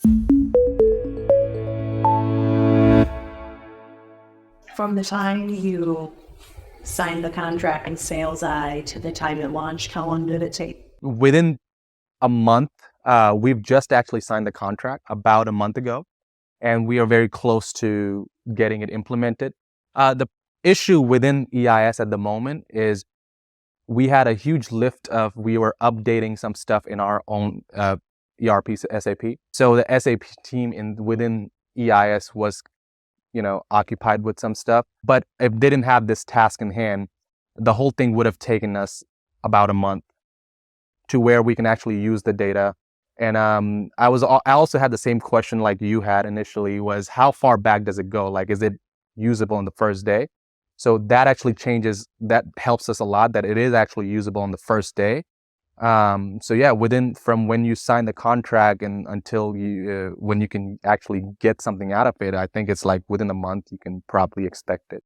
From the time you signed the contract in Sales Eye to the time it launched, how long did it take? Within a month, we've just actually signed the contract about a month ago, and we are very close to getting it implemented. The issue within EIS at the moment is we had a huge lift of we were updating some stuff in our own ERP SAP. So the SAP team within EIS was, occupied with some stuff. But if they didn't have this task in hand, the whole thing would have taken us about a month to where we can actually use the data. And I also had the same question like you had initially, was how far back does it go? Like, is it usable on the first day? So that actually that helps us a lot, that it is actually usable on the first day. So yeah, from when you sign the contract and until when you can actually get something out of it, I think it's like within a month you can probably expect it.